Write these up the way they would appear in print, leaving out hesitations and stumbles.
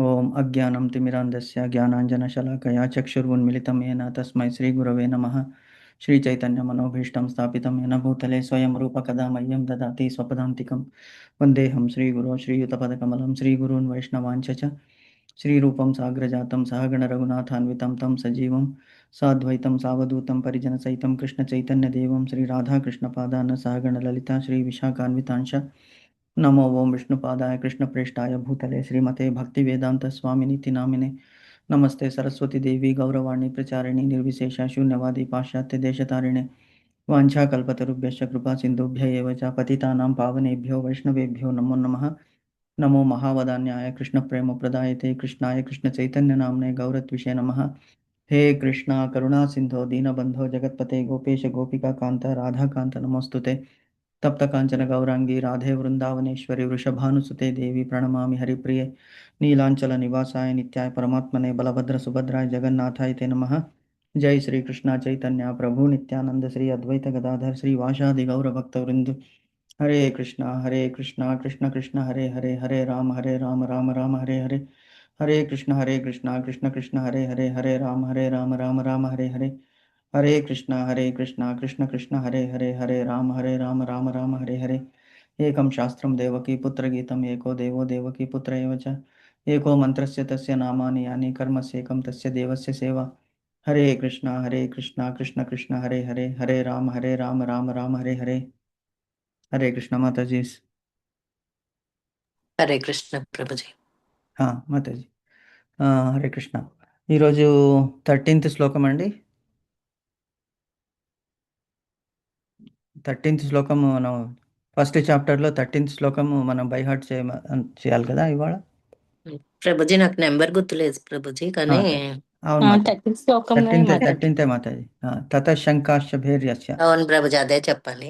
ఓం అజ్ఞానం తిమిరాంధస్య జ్ఞానాంజనశలాకయా చక్షురున్మిళితం येन తస్మై శ్రీగురవే నమః. శ్రీచైతన్యమనోభీష్టం స్థాపితం येन భూతలే స్వయం రూప కదా మह्यं దదాతి స్వపదాంతికం. వందేహం శ్రీగురో శ్రీయుతపదకమలం శ్రీగురూన్ వైష్ణవాంచ చ. శ్రీరూపం సాగ్రజాతం సహగణ రఘునాథాన్వితం తం సజీవం సాద్వైతం సావధూతం పరిజనసహితం కృష్ణచైతన్యదేవం శ్రీరాధాకృష్ణపాదాన సహగణ లలిత శ్రీవిశాఖాన్వితాంశ. नमो ओं विष्णुपादाय कृष्णप्रेष्ठाय भूतले श्रीमते भक्तिवेदान्तस्वामिनीति नामिने नमस्ते सरस्वती देवी गौरवाणी प्रचारिणी निर्विशेष शून्यवादी पाश्चात्य देशतारिणे वाञ्छाकल्पतरुभ्यश्च कृपा सिन्धुभ्य एव च पतितानां पावनेभ्यो वैष्णवेभ्यो नमो नमः. नमो महावदान्याय कृष्णप्रेमप्रदायते कृष्णाय कृष्णचैतन्यनाम्ने गौरत्विषे नमः. हे कृष्णा करुणा सिन्धो दीनबन्धो जगत्पते गोपेश गोपिकान्त राधाकान्त नमोऽस्तुते. तप्त कांचन गौरांगी राधे वृंदावनेश्वरी वृषभानुसुते देवी प्रणमामि हरिप्रिये. नीलांचल निवासाय नित्याय परमात्मने बलभद्र सुभद्राय जगन्नाथाय ते नमः. जय श्री कृष्णा चैतन्य प्रभु नित्यानंद श्री अद्वैत गदाधर श्री वासादि गौर भक्त वृंद. हरे कृष्णा कृष्ण कृष्ण हरे हरे हरे राम राम राम हरे हरे. हरे कृष्ण कृष्ण कृष्ण हरे हरे हरे राम राम राम हरे हरे. हरे कृष्णा कृष्ण कृष्ण हरे राम राम हरे हरे. एकं शास्त्रं देवकी पुत्रगीतम् एको देवो देवकी पुत्र एव च. एको मन्त्रस्य तस्य नामानि यानि कर्मस्येकं तस्य देवस्य सेवा. हरे कृष्णा कृष्ण कृष्ण हरे हरे राम राम हरे हरे. हरे कृष्ण माताजी. హరే కృష్ణ ప్రభుజీ. మాతాజీ. హరే కృష్ణ. ఈరోజు 13th శ్లోకం అండి. 13th శ్లోకము మనం ఫస్ట్ చాప్టర్లో 13th శ్లోకము మనం బై హార్ట్ చేయాలి కదా ఇవాళ. ప్రభుజీ నాకు నెంబర్ గుర్తులేదు ప్రభుజీ, కానీ అవును మాతాజీ. 13th మాతాజీ. తత శంకాశ్చ భైర్యస్య. అవును ప్రభుజీ, అదే చెప్పాలి.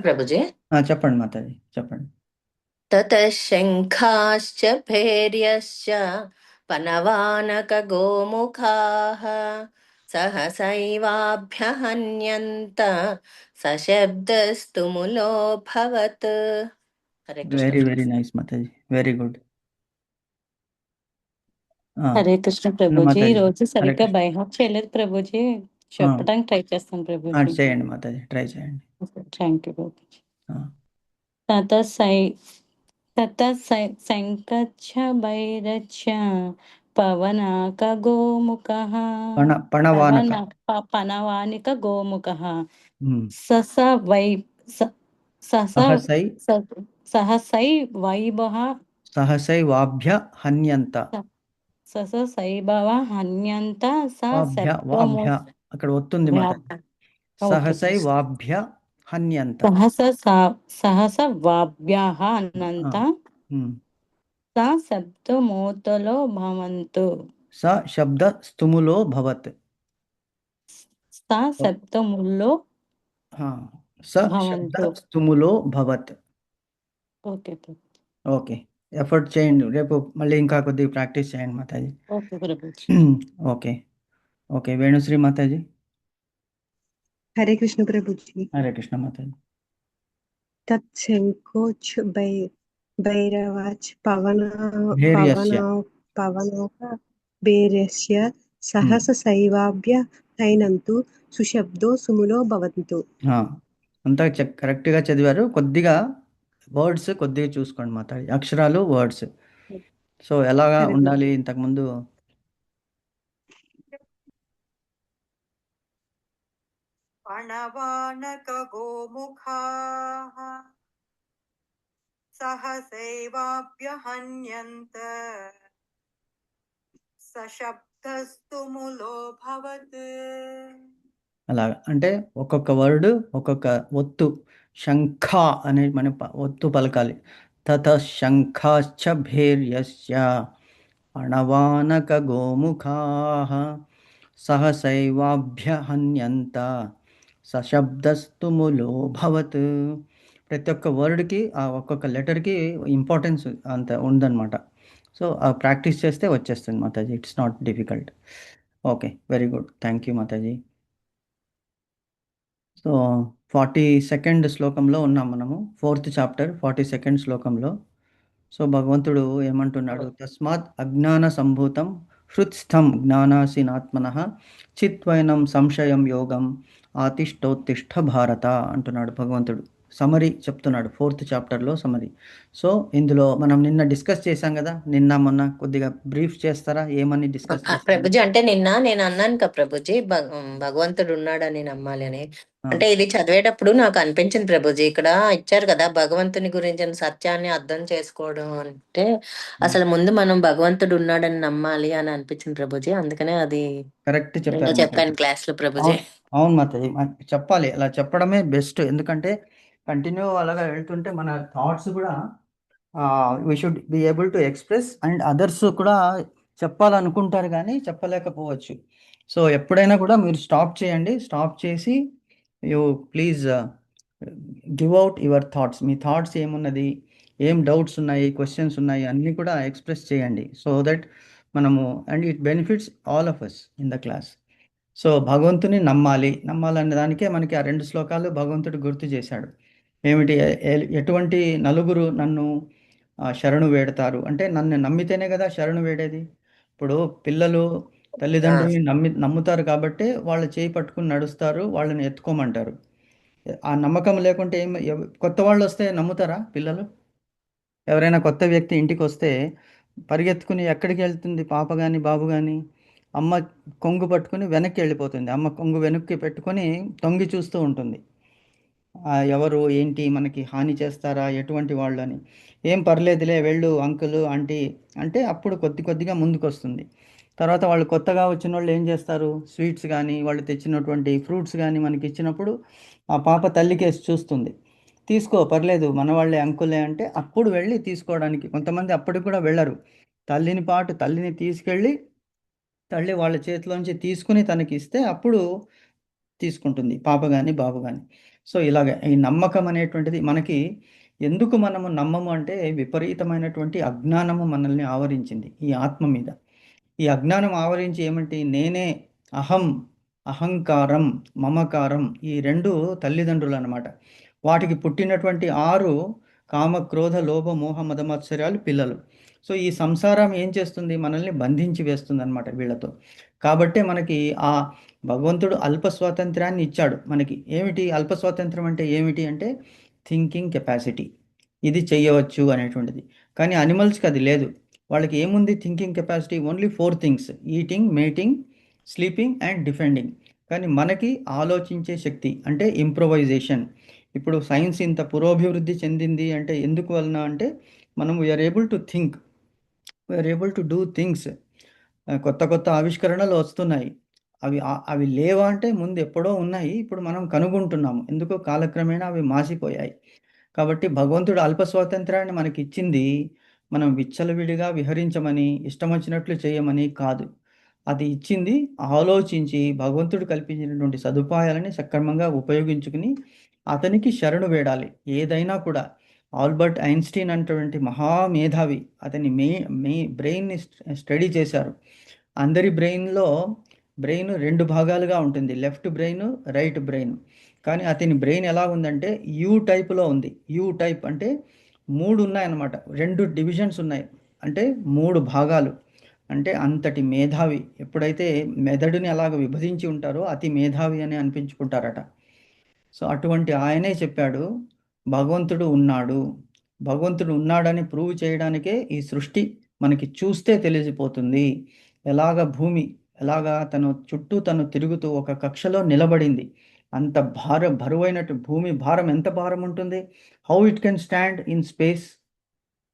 ప్రభుజీ చెప్పండి మాతాజీ, చెప్పండి. తత శంఖాశ్చ భైర్యశ్చ పనవానక గోముఖాః సహసైవాభ్యహన్యంత సశబ్దస్తుములోऽభవత్. Hare Krishna. Very very nice మాతాజీ, వెరీ గుడ్. హరే కృష్ణ ప్రభుజీ. ఈ రోజు సరిగ్గా కృష్ణ. బైహార్ట్ చేయలేదు ప్రభుజీ, చెప్పడానికి ట్రై చేస్తాను ప్రభుజీ. చేయండి మాతాజీ, ట్రై చేయండి. Thank you Prabhuji. తత శంఖచ్చ భైరచ్చ పవనాక గోముఖః పనవానిక గోముఖః సహసై సహసైవాభ్య హన్యంత. సహసైభవ హన్యంత అక్కడ ఒత్తుంది మాతాజీ. సహసైవాభ్య హన్యంత. సహసవాభ్యః అన్నంత స శబ్దమూతలో భవంతు. స శబ్ద స్తుములో భవత్. స శబ్దములో స్తుములో భవత్. ఓకే ఓకే, ఎఫర్ట్ చేయండి. రేపు మళ్ళీ ఇంకా కొద్దిగా ప్రాక్టీస్ చేయండి మాతాజీ. Okay okay. వేణుశ్రీ మాతాజీ. హరే కృష్ణ ప్రభుజీ. హరే కృష్ణ మాతాజీ. తత్ శంఖోచ్ భైరవాచ్ పవనాక భైర్యస్య సహస శైవాభ్య హైనంతు సుశబ్దో సుములో భవంతు. అంతా కరెక్ట్గా చదివారు. కొద్దిగా వర్డ్స్ కొద్దిగా చూసుకోండి మాతాజీ, అక్షరాలు వర్డ్స్. సో ఎలాగా ఉండాలి ఇంతకుముందు. పణవానక గోముఖాః సహసైవాభ్యహన్యంత సశబ్దస్తుములో భవత్. అలాగా అంటే ఒక్కొక్క వర్డ్ ఒక్కొక్క ఒత్తు. శంఖ అనే మన ఒత్తు పలకాలి. తత శంఖాశ్చ భైర్యస్య పణవానక గోముఖాః సహసైవాభ్య హన్యంత సశబ్దస్తుములో భవత్. ప్రతి ఒక్క వర్డ్కి ఆ ఒక్కొక్క లెటర్కి ఇంపార్టెన్స్ అంత ఉందన్నమాట. సో ప్రాక్టీస్ చేస్తే వచ్చేస్తుంది Mataji. It's not difficult. Okay, very good. Thank you Mataji. So 42nd శ్లోకంలో ఉన్నాం మనము, 4th చాప్టర్ 42nd శ్లోకంలో. సో భగవంతుడు ఏమంటున్నాడు, తస్మాత్ అజ్ఞాన సంభూతం హృత్స్థం జ్ఞానాసీనాత్మన చిత్వైనం సంశయం యోగం ఆతిష్టోత్తిష్ట భారత అంటున్నాడు భగవంతుడు. సమరీ చెప్తున్నాడు 4th చాప్టర్లో సమరీ. సో ఇందులో మనం నిన్న డిస్కస్ చేశాం కదా, నిన్న మొన్న కొద్దిగా బ్రీఫ్ చేస్తారా ఏమని డిస్కస్ చేశాము? ప్రభుజీ అంటే నిన్న నేను అన్నాను కదా ప్రభుజీ భగవంతుడు ఉన్నాడని నమ్మాలి అని. ఆ, అంటే ఇది చదివేటప్పుడు నాకు అనిపించింది ప్రభుజీ, ఇక్కడ ఇచ్చారు కదా భగవంతుని గురించిన సత్యాన్ని అర్థం చేసుకోవడం అంటే అసలు ముందు మనం భగవంతుడు ఉన్నాడని నమ్మాలి అని అనిపించింది ప్రభుజీ. అందుకనే అది కరెక్ట్ నిన్న చెప్పారు మాతాజీ. చెప్పాను క్లాస్ లో ప్రభుజీ. అవును అవును మాతాజీ, మనకి చెప్పాలి, అలా చెప్పడమే బెస్ట్. ఎందుకంటే కంటిన్యూ అలాగా వెళ్తుంటే మన థాట్స్ కూడా we should be able to express, and others కూడా చెప్పాలనుకుంటారు కానీ చెప్పలేకపోవచ్చు. సో ఎప్పుడైనా కూడా మీరు స్టాప్ చేయండి, స్టాప్ చేసి you please give out your thoughts. Me thoughts ఏమున్నది, ఏం డౌట్స్ ఉన్నాయి, క్వశ్చన్స్ ఉన్నాయి, అన్నీ కూడా ఎక్స్ప్రెస్ చేయండి. సో దట్ మనము, and it benefits all of us in the class. So భగవంతుని నమ్మాలనే దానికే మనకి ఆ 2 శ్లోకాలు భగవంతుడు గుర్తు చేశాడు. ఏమిటి, ఎటువంటి నలుగురు నన్ను శరణు వేడతారు అంటే, నన్ను నమ్మితేనే కదా శరణు వేడేది. ఇప్పుడు పిల్లలు తల్లిదండ్రుల్ని నమ్ముతారు కాబట్టి వాళ్ళ చేయి పట్టుకుని నడుస్తారు, వాళ్ళని ఎత్తుకోమంటారు. ఆ నమ్మకం లేకుంటే కొత్త వాళ్ళు వస్తే నమ్ముతారా పిల్లలు? ఎవరైనా కొత్త వ్యక్తి ఇంటికి వస్తే పరిగెత్తుకుని ఎక్కడికి వెళ్తుంది పాప కానీ బాబు కానీ, అమ్మ కొంగు పట్టుకుని వెనక్కి వెళ్ళిపోతుంది. అమ్మ కొంగు వెనక్కి పెట్టుకొని తొంగి చూస్తూ ఉంటుంది. ఎవరు ఏంటి మనకి హాని చేస్తారా, ఎటువంటి వాళ్ళు అని. ఏం పర్లేదులే వెళ్ళు అంకుల్ ఆంటీ అంటే అప్పుడు కొద్దిగా ముందుకు వస్తుంది. తర్వాత వాళ్ళు కొత్తగా వచ్చిన వాళ్ళు ఏం చేస్తారు, స్వీట్స్ కానీ వాళ్ళు తెచ్చినటువంటి ఫ్రూట్స్ కానీ మనకి ఇచ్చినప్పుడు ఆ పాప తల్లికేసి చూస్తుంది, తీసుకో పర్లేదు మన వాళ్ళే అంకులే అంటే అప్పుడు వెళ్ళి తీసుకోవడానికి. కొంతమంది అప్పటికి కూడా వెళ్ళరు, తల్లిని తీసుకెళ్ళి తల్లి వాళ్ళ చేతిలోంచి తీసుకుని తనకి ఇస్తే అప్పుడు తీసుకుంటుంది పాప కానీ బాబు కానీ. సో ఇలాగ ఈ నమ్మకం అనేటువంటిది మనకి, ఎందుకు మనము నమ్మము అంటే విపరీతమైనటువంటి అజ్ఞానము మనల్ని ఆవరించింది ఈ ఆత్మ మీద. ఈ అజ్ఞానం ఆవరించి ఏమంటే నేనే, అహం, అహంకారం, మమకారం, ఈ 2 తల్లిదండ్రులు అన్నమాట. వాటికి పుట్టినటువంటి 6 కామ క్రోధ లోభ మోహ మదమత్సర్యాలు పిల్లలు. సో ఈ సంసారం ఏం చేస్తుంది, మనల్ని బంధించి వేస్తుంది అనమాట వీళ్ళతో. కాబట్టే మనకి ఆ భగవంతుడు అల్ప స్వాతంత్రాన్ని ఇచ్చాడు మనకి. ఏమిటి అల్ప స్వాతంత్రం అంటే, ఏమిటి అంటే థింకింగ్ కెపాసిటీ, ఇది చెయ్యవచ్చు అనేటువంటిది. కానీ అనిమల్స్కి అది లేదు. వాళ్ళకి ఏముంది thinking capacity, only 4 things: eating, mating, sleeping and defending. కానీ మనకి ఆలోచించే శక్తి అంటే ఇంప్రొవైజేషన్. ఇప్పుడు సైన్స్ ఇంత పురోభివృద్ధి చెందింది అంటే ఎందుకు వలన అంటే, మనం we are able to think, we are able to do things. కొత్త ఆవిష్కరణలు వస్తున్నాయి. అవి లేవా అంటే ముందు ఎప్పుడో ఉన్నాయి, ఇప్పుడు మనం కనుగొంటున్నాము. ఎందుకో కాలక్రమేణా అవి మాసిపోయాయి. కాబట్టి భగవంతుడు అల్ప స్వాతంత్రాన్ని మనకి ఇచ్చింది మనం విచ్చలవిడిగా విహరించమని, ఇష్టం వచ్చినట్లు చేయమని కాదు. అది ఇచ్చింది ఆలోచించి భగవంతుడు కల్పించినటువంటి సదుపాయాలని సక్రమంగా ఉపయోగించుకుని అతనికి శరణు వేడాలి ఏదైనా కూడా. ఆల్బర్ట్ ఐన్స్టీన్ అన్నటువంటి మహామేధావి, అతని బ్రెయిన్ని స్టడీ చేశారు. అందరి బ్రెయిన్ 2 భాగాలుగా ఉంటుంది, లెఫ్ట్ బ్రెయిన్, రైట్ బ్రెయిన్. కానీ అతని బ్రెయిన్ ఎలా ఉందంటే యూ టైప్లో ఉంది. యూ టైప్ అంటే 3 ఉన్నాయన్నమాట, 2 డివిజన్స్ ఉన్నాయి, అంటే 3 భాగాలు. అంటే అంతటి మేధావి. ఎప్పుడైతే మెదడుని అలాగ విభజించి ఉంటారో అతి మేధావి అని అనిపించుకుంటారట. సో అటువంటి ఆయనే చెప్పాడు భగవంతుడు ఉన్నాడు. భగవంతుడు ఉన్నాడని ప్రూవ్ చేయడానికే ఈ సృష్టి మనకి చూస్తే తెలిసిపోతుంది. భూమి ఎలాగా తను తిరుగుతూ ఒక కక్షలో నిలబడింది. అంత బరువైనట్టు భూమి భారం ఎంత భారం ఉంటుంది, how it can stand in space.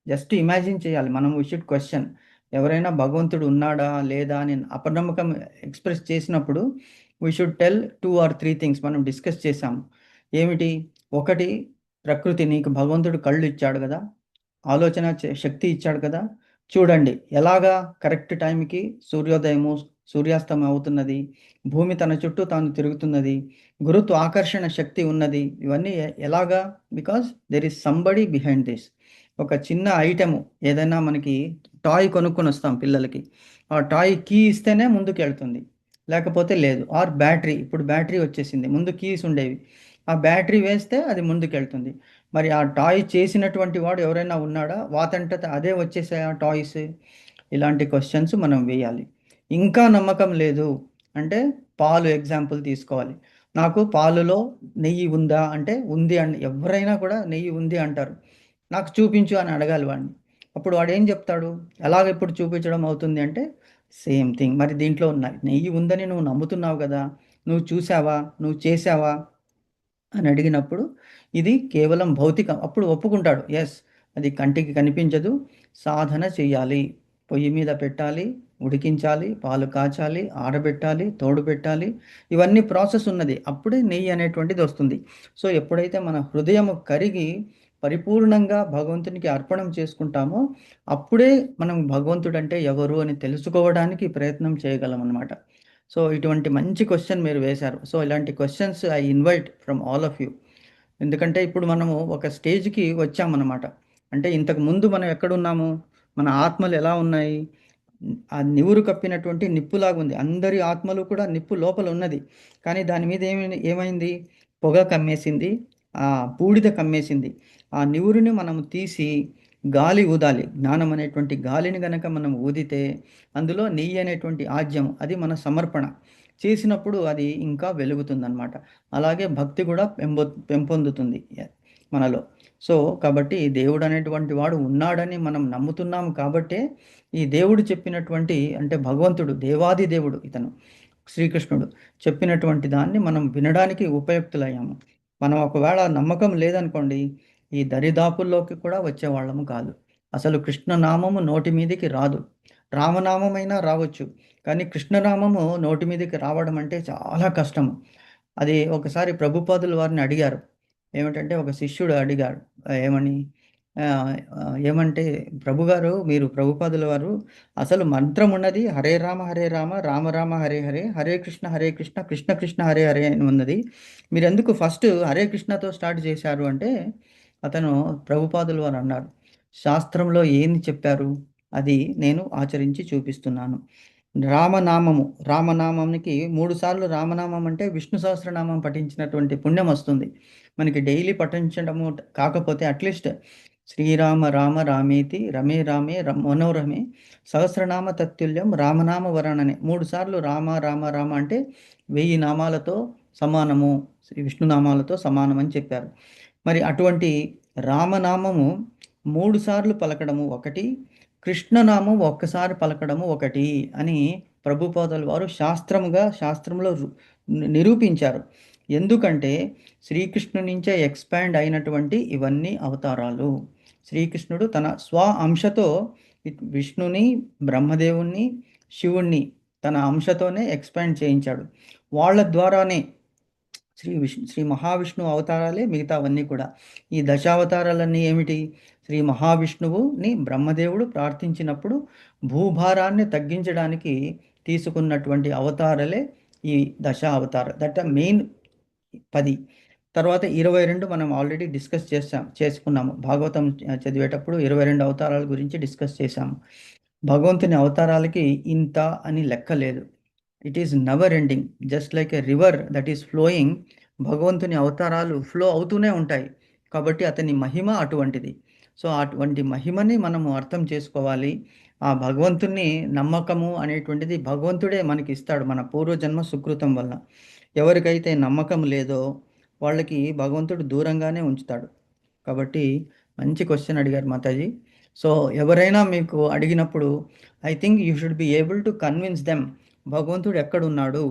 Just imagine చేయాలి మనం. వీ షుడ్ క్వశ్చన్, ఎవరైనా భగవంతుడు ఉన్నాడా లేదా అని అపనమ్మకం ఎక్స్ప్రెస్ చేసినప్పుడు we should tell 2 or 3 things. మనం డిస్కస్ చేసాం. ఏమిటి, ఒకటి, ప్రకృతి, నీకు భగవంతుడు కళ్ళు ఇచ్చాడు కదా, ఆలోచన శక్తి ఇచ్చాడు కదా, చూడండి ఎలాగా కరెక్ట్ టైంకి సూర్యోదయము సూర్యాస్తమయం అవుతున్నది, భూమి తన చుట్టూ తాను తిరుగుతున్నది, గురుత్వ ఆకర్షణ శక్తి ఉన్నది. ఇవన్నీ ఎలాగా, because there is somebody behind this. ఒక చిన్న ఐటెము, ఏదైనా మనకి టాయ్ కొనుక్కొని వస్తాం పిల్లలకి, ఆ టాయ్ కీ ఇస్తేనే ముందుకు వెళ్తుంది. లేకపోతే లేదు. ఆర్ బ్యాటరీ, ఇప్పుడు బ్యాటరీ వచ్చేసింది, ముందు కీస్ ఉండేవి, ఆ బ్యాటరీ వేస్తే అది ముందుకెళ్తుంది. మరి ఆ టాయ్ చేసినటువంటి వాడు ఎవరైనా ఉన్నాడా? వాతంటత అదే వచ్చేసాయి ఆ టాయ్స్? ఇలాంటి క్వశ్చన్స్ మనం వేయాలి. ఇంకా నమ్మకం లేదు అంటే పాలు ఎగ్జాంపుల్ తీసుకోవాలి. నాకు పాలులో నెయ్యి ఉందా అంటే ఉంది అని, ఎవరైనా కూడా నెయ్యి ఉంది అంటారు. నాకు చూపించు అని అడగాలి వాడిని. అప్పుడు వాడు ఏం చెప్తాడు? ఎలాగ ఇప్పుడు చూపించడం అవుతుంది అంటే సేమ్ థింగ్. మరి దీంట్లో నెయ్యి ఉందని నువ్వు నమ్ముతున్నావు కదా, నువ్వు చూసావా, నువ్వు చేసావా అని అడిగినప్పుడు ఇది కేవలం భౌతికం. అప్పుడు ఒప్పుకుంటాడు, ఎస్ అది కంటికి కనిపించదు, సాధన చెయ్యాలి, పొయ్యి మీద పెట్టాలి, ఉడికించాలి, పాలు కాచాలి, ఆరబెట్టాలి, తోడు పెట్టాలి, ఇవన్నీ ప్రాసెస్ ఉన్నది, అప్పుడే నెయ్యి అనేటువంటిది వస్తుంది. సో ఎప్పుడైతే మన హృదయం కరిగి పరిపూర్ణంగా భగవంతునికి అర్పణం చేసుకుంటామో అప్పుడే మనం భగవంతుడంటే ఎవరు అని తెలుసుకోవడానికి ప్రయత్నం చేయగలం అన్నమాట. సో ఇటువంటి మంచి క్వశ్చన్ మీరు వేశారు. సో ఇలాంటి questions I invite from all of you. ఎందుకంటే ఇప్పుడు మనము ఒక స్టేజ్కి వచ్చామన్నమాట. అంటే ఇంతకు ముందు మనం ఎక్కడున్నాము, మన ఆత్మలు ఎలా ఉన్నాయి? ఆ నివురు కప్పినటువంటి నిప్పులాగా ఉంది. అందరి ఆత్మలు కూడా నిప్పు లోపల ఉన్నది, కానీ దాని మీద ఏమైంది? పొగ కమ్మేసింది, ఆ బూడిద కమ్మేసింది. ఆ నివురుని మనం తీసి గాలి ఊదాలి. జ్ఞానం అనేటువంటి గాలిని గనక మనం ఊదితే అందులో నెయ్యి అనేటువంటి ఆజ్యం, అది మన సమర్పణ చేసినప్పుడు అది ఇంకా వెలుగుతుందన్నమాట. అలాగే భక్తి కూడా పెంపొందుతుంది మనలో. సో కాబట్టి దేవుడు అనేటువంటి వాడు ఉన్నాడని మనం నమ్ముతున్నాము కాబట్టే ఈ దేవుడు చెప్పినటువంటి, అంటే భగవంతుడు దేవాది దేవుడు ఇతను శ్రీకృష్ణుడు చెప్పినటువంటి దాన్ని మనం వినడానికి ఉపయుక్తులయ్యాము. మనం ఒకవేళ నమ్మకం లేదనుకోండి, ఈ దరిదాపుల్లోకి కూడా వచ్చేవాళ్ళము కాదు. అసలు కృష్ణనామము నోటి మీదకి రాదు. రామనామమైనా రావచ్చు, కానీ కృష్ణనామము నోటి మీదకి రావడం అంటే చాలా కష్టము. అది ఒకసారి ప్రభుపాదుల వారిని అడిగారు. ఏమిటంటే ఒక శిష్యుడు అడిగాడు, ఏమని ఏమంటే, ప్రభుగారు మీరు ప్రభుపాదుల వారు అసలు మంత్రం ఉన్నది హరే రామ హరే రామ రామ రామ హరే హరే హరే కృష్ణ కృష్ణ కృష్ణ హరే హరే అని ఉన్నది, మీరెందుకు ఫస్ట్ హరే కృష్ణతో స్టార్ట్ చేశారు అంటే, అతను ప్రభుపాదుల వారు అన్నారు, శాస్త్రంలో ఏంది చెప్పారు అది నేను ఆచరించి చూపిస్తున్నాను. రామనామము, రామనామానికి 3 సార్లు రామనామం అంటే విష్ణు సహస్రనామం పఠించినటువంటి పుణ్యం వస్తుంది. మనకి డైలీ పఠించడము కాకపోతే అట్లీస్ట్ శ్రీరామ రామ రామేతి రమే రామే మనోరమే సహస్రనామ తత్తుల్యం రామనామ వరణనే 3 సార్లు రామ రామ రామ అంటే 1000 నామాలతో సమానము, శ్రీ విష్ణునామాలతో సమానం అని చెప్పారు. మరి అటువంటి రామనామము 3 సార్లు పలకడము ఒకటి, కృష్ణనామం ఒక్కసారి పలకడము ఒకటి అని ప్రభుపాదుల వారు శాస్త్రంలో నిరూపించారు. ఎందుకంటే శ్రీకృష్ణుడి నుంచే ఎక్స్పాండ్ అయినటువంటి ఇవన్నీ అవతారాలు. శ్రీకృష్ణుడు తన స్వ అంశతో విష్ణుని, బ్రహ్మదేవుణ్ణి, శివుణ్ణి తన అంశతోనే ఎక్స్పాండ్ చేయించాడు. వాళ్ళ ద్వారానే శ్రీ మహావిష్ణువు అవతారాలే మిగతావన్నీ కూడా. ఈ దశావతారాలన్నీ ఏమిటి? శ్రీ మహావిష్ణువుని బ్రహ్మదేవుడు ప్రార్థించినప్పుడు భూభారాన్ని తగ్గించడానికి తీసుకున్నటువంటి అవతారాలే ఈ అవతారం. That main 10. తర్వాత 22 మనం ఆల్రెడీ డిస్కస్ చేసుకున్నాము. భాగవతం చదివేటప్పుడు 22 అవతారాల గురించి డిస్కస్ చేశాము. భగవంతుని అవతారాలకి ఇంత అని లెక్క లేదు. It is never ending, just like a river that is flowing. భగవంతుని అవతారాలు ఫ్లో అవుతూనే ఉంటాయి, కాబట్టి అతని మహిమ అటువంటిది. సో అటువంటి మహిమని మనము అర్థం చేసుకోవాలి. ఆ భగవంతుని నమ్మకము అనేటువంటిది భగవంతుడే మనకి ఇస్తాడు మన పూర్వజన్మ సుకృతం వల్ల. ఎవరికైతే నమ్మకం లేదో వాళ్ళకి భగవంతుడు దూరంగానే ఉంచుతాడు. కాబట్టి మంచి క్వశ్చన్ అడిగారు మాతాజీ. సో ఎవరైనా మీకు అడిగినప్పుడు I think you should be able to convince them భగవంతుడు ఎక్కడున్నాడు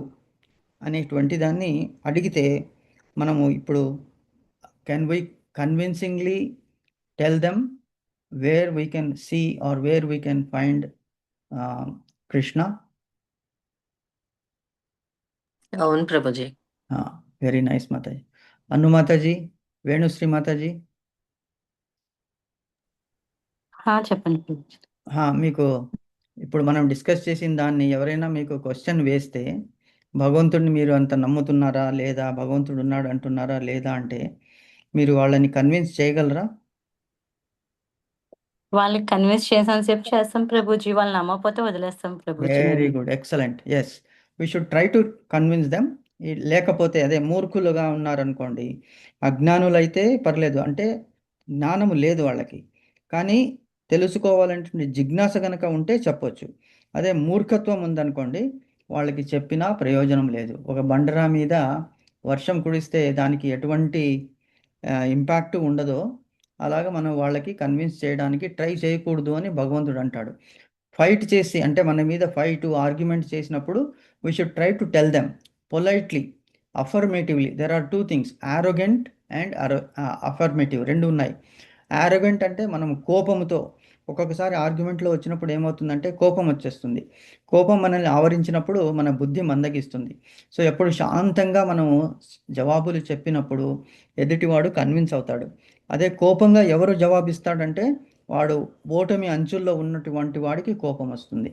అనేటువంటి దాన్ని అడిగితే, మనము ఇప్పుడు can we convincingly tell them where we can see or where we can find Krishna. అవును ప్రభుజీ. వెరీ నైస్ మాతాజీ. అన్ను మాతాజీ, వేణుశ్రీ మాతాజీ. చెప్పండి ప్రభుజీ. మీకు ఇప్పుడు మనం డిస్కస్ చేసిన దాన్ని ఎవరైనా మీకు క్వశ్చన్ వేస్తే, భగవంతుడిని మీరు అంత నమ్ముతున్నారా లేదా, భగవంతుడు ఉన్నాడు అంటున్నారా లేదా అంటే, మీరు వాళ్ళని కన్విన్స్ చేయగలరా? వాళ్ళకి కన్విన్స్ చేసాను సేపు చేస్తాం ప్రభుజీ, వాళ్ళు నమ్మకపోతే వదిలేస్తాం ప్రభుజీ. Very good, excellent. Yes, we should try to convince them. లేకపోతే అదే మూర్ఖులుగా ఉన్నారనుకోండి, అజ్ఞానులైతే పర్లేదు, అంటే జ్ఞానము లేదు వాళ్ళకి, కానీ తెలుసుకోవాలంటే జిజ్ఞాస కనుక ఉంటే చెప్పొచ్చు. అదే మూర్ఖత్వం ఉందనుకోండి, వాళ్ళకి చెప్పినా ప్రయోజనం లేదు. ఒక బండరా మీద వర్షం కురిస్తే దానికి ఎటువంటి ఇంపాక్ట్ ఉండదో, అలాగా మనం వాళ్ళకి కన్విన్స్ చేయడానికి ట్రై చేయకూడదు అని భగవంతుడు అంటాడు. ఫైట్ చేసి, అంటే మన మీద ఫైట్ ఆర్గ్యుమెంట్ చేసినప్పుడు we should try to tell them politely, affirmatively. There are two things, arrogant and affirmative, రెండు ఉన్నాయి. యారోగెంట్ అంటే మనం కోపంతో, ఒక్కొక్కసారి ఆర్గ్యుమెంట్లో వచ్చినప్పుడు ఏమవుతుందంటే కోపం వచ్చేస్తుంది. కోపం మనల్ని ఆవరించినప్పుడు మన బుద్ధి మందగిస్తుంది. సో ఎప్పుడు శాంతంగా మనము జవాబులు చెప్పినప్పుడు ఎదుటివాడు కన్విన్స్ అవుతాడు. అదే కోపంగా ఎవరు జవాబిస్తాడంటే వాడు ఓటమి అంచుల్లో ఉన్నటువంటి వాడికి కోపం వస్తుంది.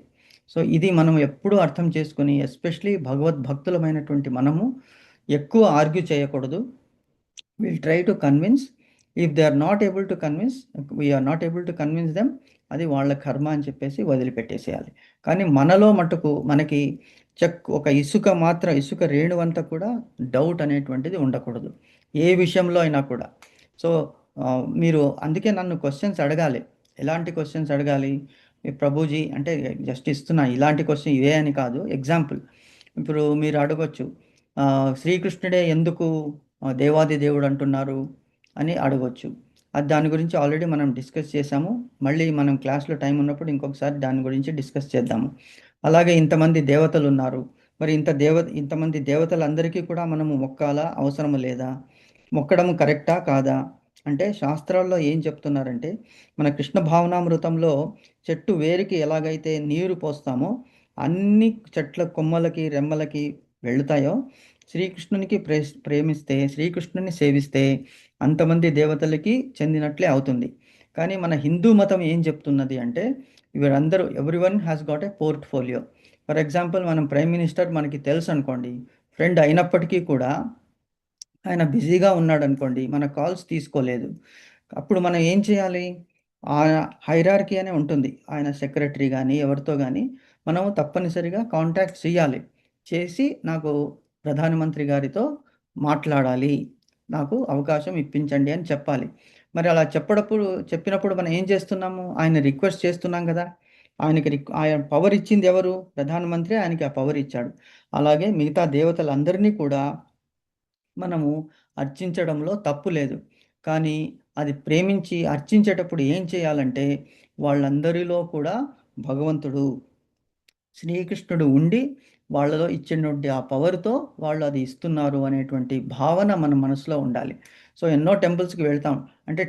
సో ఇది మనం ఎప్పుడూ అర్థం చేసుకుని, ఎస్పెషలీ భగవద్భక్తులమైనటువంటి మనము ఎక్కువ ఆర్గ్యూ చేయకూడదు. Will try to convince. If they are not able to convince, we are not able to convince them, అది వాళ్ళ కర్మ అని చెప్పేసి వదిలిపెట్టేసేయాలి. కానీ మనలో మటుకు మనకి ఒక ఇసుక రేణువంతా కూడా డౌట్ అనేటువంటిది ఉండకూడదు, ఏ విషయంలో అయినా కూడా. సో మీరు అందుకే నన్ను క్వశ్చన్స్ అడగాలి. ఎలాంటి క్వశ్చన్స్ అడగాలి? ప్రభుజీ అంటే జస్ట్ ఇస్తున్నా, ఇలాంటి క్వశ్చన్ ఇవే అని కాదు, ఎగ్జాంపుల్. ఇప్పుడు మీరు అడగొచ్చు, శ్రీకృష్ణుడే ఎందుకు దేవాది దేవుడు అంటున్నారు అని అడగొచ్చు. అది దాని గురించి ఆల్రెడీ మనం డిస్కస్ చేసాము. మళ్ళీ మనం క్లాస్లో టైం ఉన్నప్పుడు ఇంకొకసారి దాని గురించి డిస్కస్ చేద్దాము. అలాగే ఇంతమంది దేవతలు ఉన్నారు, మరి ఇంతమంది దేవతలందరికీ కూడా మనము మొక్కాలా, అవసరం లేదా? మొక్కడం కరెక్టా కాదా? అంటే శాస్త్రాల్లో ఏం చెప్తున్నారంటే, మన కృష్ణ భావనామృతంలో చెట్టు వేరికి ఎలాగైతే నీరు పోస్తామో అన్ని చెట్ల కొమ్మలకి రెమ్మలకి వెళుతాయో, శ్రీకృష్ణునికి ప్రేమిస్తే, శ్రీకృష్ణుని సేవిస్తే అంతమంది దేవతలకి చెందినట్లే అవుతుంది. కానీ మన హిందూ మతం ఏం చెప్తున్నది అంటే, వీరందరూ everyone has got a portfolio. For example, మనం ప్రైమ్ మినిస్టర్ మనకి తెలుసు అనుకోండి, ఫ్రెండ్ అయినప్పటికీ కూడా ఆయన బిజీగా ఉన్నాడు అనుకోండి, మన కాల్స్ తీసుకోలేదు. అప్పుడు మనం ఏం చేయాలి? హైరార్కీ అనే ఉంటుంది, ఆయన సెక్రటరీ కానీ ఎవరితో కానీ మనం తప్పనిసరిగా కాంటాక్ట్ చేయాలి. చేసి నాకు ప్రధానమంత్రి గారితో మాట్లాడాలి, నాకు అవకాశం ఇప్పించండి అని చెప్పాలి. మరి అలా చెప్పినప్పుడు మనం ఏం చేస్తున్నాము? ఆయన రిక్వెస్ట్ చేస్తున్నాం కదా. ఆయన పవర్ ఇచ్చింది ఎవరు? ప్రధానమంత్రి ఆయనకి ఆ పవర్ ఇచ్చాడు. అలాగే మిగతా దేవతలందరినీ కూడా మనము అర్చించడంలో తప్పు లేదు. కానీ అది ప్రేమించి అర్చించేటప్పుడు ఏం చేయాలంటే, వాళ్ళందరిలో కూడా భగవంతుడు శ్రీకృష్ణుడు ఉండి వాళ్ళలో ఇచ్చినటువంటి ఆ పవర్తో వాళ్ళు అది ఇస్తున్నారు అనేటువంటి భావన మన మనసులో ఉండాలి. సో ఎన్నో టెంపుల్స్కి వెళ్తాం, అంటే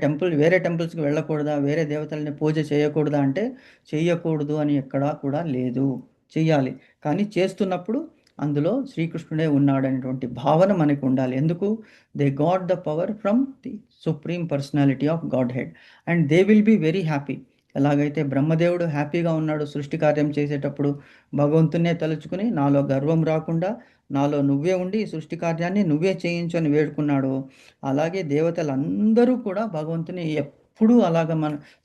వేరే టెంపుల్స్కి వెళ్ళకూడదా, వేరే దేవతల్ని పూజ చేయకూడదా అంటే చేయకూడదు అని ఎక్కడా కూడా లేదు, చెయ్యాలి. కానీ చేస్తున్నప్పుడు అందులో శ్రీకృష్ణుడే ఉన్నాడనేటువంటి భావన మనకు ఉండాలి. ఎందుకు? They got the power from the supreme personality of Godhead and they will be very happy. ఎలాగైతే బ్రహ్మదేవుడు హ్యాపీగా ఉన్నాడు సృష్టి కార్యం చేసేటప్పుడు, భగవంతున్నే తలుచుకుని నాలో గర్వం రాకుండా నాలో నువ్వే ఉండి ఈ సృష్టి కార్యాన్ని నువ్వే చేయించు అని వేడుకున్నాడు, అలాగే దేవతలందరూ కూడా భగవంతుని ఎప్పుడూ అలాగ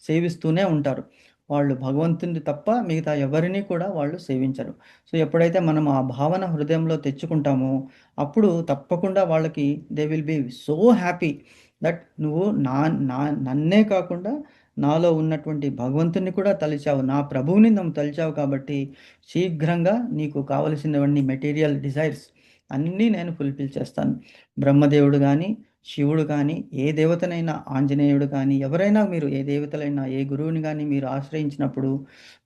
సేవిస్తూనే ఉంటారు. వాళ్ళు భగవంతుని తప్ప మిగతా ఎవరిని కూడా వాళ్ళు సేవించరు. సో ఎప్పుడైతే మనం ఆ భావన హృదయంలో తెచ్చుకుంటామో అప్పుడు తప్పకుండా వాళ్ళకి they will be so happy that నువ్వు నన్నే కాకుండా నాలో ఉన్నటువంటి భగవంతుని కూడా తలిచావు, నా ప్రభువుని నువ్వు తలిచావు, కాబట్టి శీఘ్రంగా నీకు కావలసినవన్నీ మెటీరియల్ డిజైర్స్ అన్నీ నేను ఫుల్ఫిల్ చేస్తాను. బ్రహ్మదేవుడు కానీ, శివుడు కానీ, ఏ దేవతనైనా, ఆంజనేయుడు కానీ, ఎవరైనా మీరు ఏ దేవతలైనా ఏ గురువుని కానీ మీరు ఆశ్రయించినప్పుడు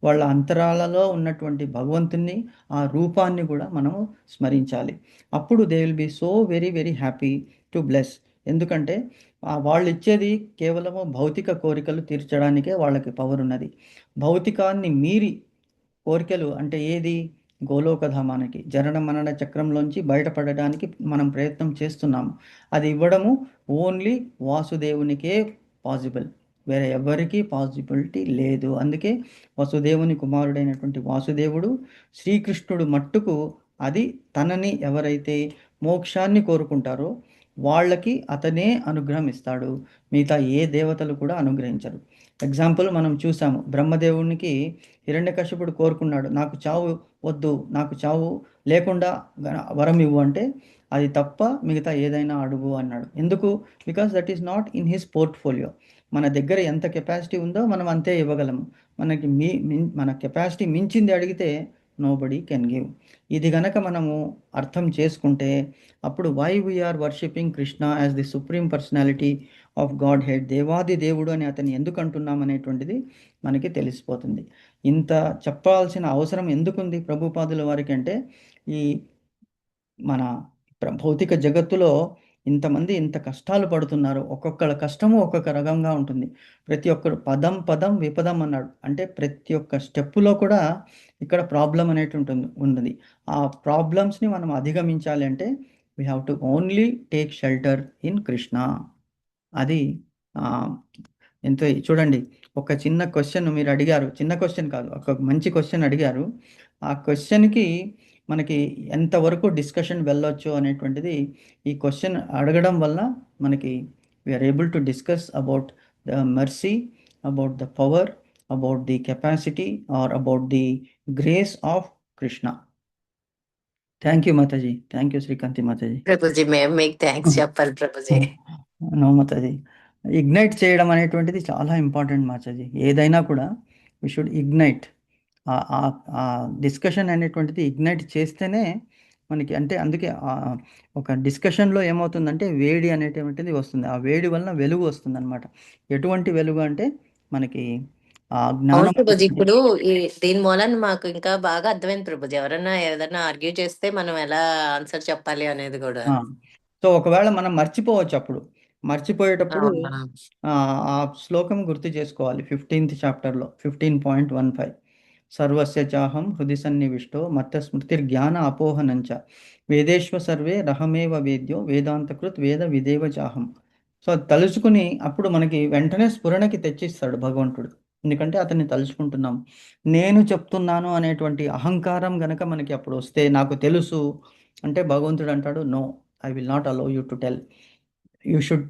వాళ్ళ అంతరాలలో ఉన్నటువంటి భగవంతుని ఆ రూపాన్ని కూడా మనము స్మరించాలి. అప్పుడు they will be so very very happy to bless. ఎందుకంటే వాళ్ళు ఇచ్చేది కేవలము భౌతిక కోరికలు తీర్చడానికే వాళ్ళకి పవర్ ఉన్నది. భౌతికాన్ని మీరి కోరికలు అంటే ఏది? గోలోకధామానికి, జనన మరణ చక్రంలోంచి బయటపడడానికి మనం ప్రయత్నం చేస్తున్నాము. అది ఇవ్వడము ఓన్లీ వాసుదేవునికే పాసిబుల్, వేరే ఎవరికీ పాసిబిలిటీ లేదు. అందుకే వసుదేవుని కుమారుడైనటువంటి వాసుదేవుడు శ్రీకృష్ణుడు మట్టుకు అది తనని ఎవరైతే మోక్షాన్ని కోరుకుంటారో వాళ్ళకి అతనే అనుగ్రహం ఇస్తాడు, మిగతా ఏ దేవతలు కూడా అనుగ్రహించరు. ఎగ్జాంపుల్ మనం చూసాము. బ్రహ్మదేవునికి హిరణ్యకశిపుడు కోరుకున్నాడు, నాకు చావు వద్దు, నాకు చావు లేకుండా వరం ఇవ్వు అంటే, అది తప్ప మిగతా ఏదైనా అడుగు అన్నాడు. ఎందుకు? Because that is not in his portfolio. మన దగ్గర ఎంత కెపాసిటీ ఉందో మనం అంతే ఇవ్వగలము. మనకి మన కెపాసిటీ మించింది అడిగితే నోబడీ కెన్ గివ్. ఇది గనక మనము అర్థం చేసుకుంటే అప్పుడు why we are worshipping Krishna as the supreme personality of Godhead, దేవాది దేవుడు అని అతన్ని ఎందుకు అంటున్నాం అనేటువంటిది మనకి తెలిసిపోతుంది. ఇంత చెప్పాల్సిన అవసరం ఎందుకుంది ప్రభుపాదుల వారికి అంటే, ఈ మన భౌతిక జగత్తులో ఇంతమంది ఇంత కష్టాలు పడుతున్నారు. ఒక్కొక్కళ్ళ కష్టము ఒక్కొక్క రకంగా ఉంటుంది. ప్రతి ఒక్కరు పదం పదం విపదం అన్నాడు. అంటే ప్రతి ఒక్క స్టెప్పులో కూడా ఇక్కడ ప్రాబ్లం అనేటువంటి ఉన్నది. ఆ ప్రాబ్లమ్స్ని మనం అధిగమించాలి అంటే we have to only take shelter in Krishna. అది ఎంతో చూడండి, ఒక చిన్న క్వశ్చన్ మీరు అడిగారు, చిన్న క్వశ్చన్ కాదు, ఒక మంచి క్వశ్చన్ అడిగారు. ఆ క్వశ్చన్కి మనకి ఎంతవరకు డిస్కషన్ వెళ్ళొచ్చు అనేటువంటిది ఈ క్వశ్చన్ అడగడం వల్ల మనకి we are able to discuss about the mercy, about the power, about the capacity or about the grace of Krishna. Thank you మాతాజీ, థ్యాంక్ యూ శ్రీకాంతి మాతాజీ. ప్రభుజీ మేము మీకు థ్యాంక్స్ చెప్పాలి ప్రభుజీ. నో మాతాజీ, ఇగ్నైట్ చేయడం అనేటువంటిది చాలా ఇంపార్టెంట్ మాతాజీ. ఏదైనా కూడా వి షుడ్ ఇగ్నైట్. ఆ డిస్కషన్ అనేటువంటిది ఇగ్నైట్ చేస్తేనే మనకి, అంటే అందుకే ఒక డిస్కషన్లో ఏమవుతుందంటే వేడి అనేటువంటిది వస్తుంది. ఆ వేడి వలన వెలుగు వస్తుంది అనమాట. ఎటువంటి వెలుగు అంటే మనకి ఆ అవును జ్ఞానం. ప్రభుజీ, ఇప్పుడు దీని మూలన మాకు ఇంకా బాగా అర్థమైంది ప్రభుజీ. ఎవరైనా ఏదైనా ఆర్గ్యూ చేస్తే మనం ఎలా ఆన్సర్ చెప్పాలి అనేది కూడా. సో ఒకవేళ మనం మర్చిపోవచ్చు, అప్పుడు మర్చిపోయేటప్పుడు అవునా. ఆ శ్లోకం గుర్తు చేసుకోవాలి. 15th చాప్టర్లో 15.15 సర్వస్య చాహం హృది సన్నివిష్టో మత్త స్మృతిర్జ్ఞాన అపోహనంచ వేదేశ్వ సర్వే రహమేవ వేద్యో వేదాంతకృత్ వేద విదేవ చాహం. సో అది తలుచుకుని అప్పుడు మనకి వెంటనే స్ఫురణకి తెచ్చిస్తాడు భగవంతుడు. ఎందుకంటే అతన్ని తలుచుకుంటున్నాం. నేను చెప్తున్నాను అనేటువంటి అహంకారం గనక మనకి అప్పుడు వస్తే, నాకు తెలుసు అంటే భగవంతుడు అంటాడు, no, I will not allow you to tell. You should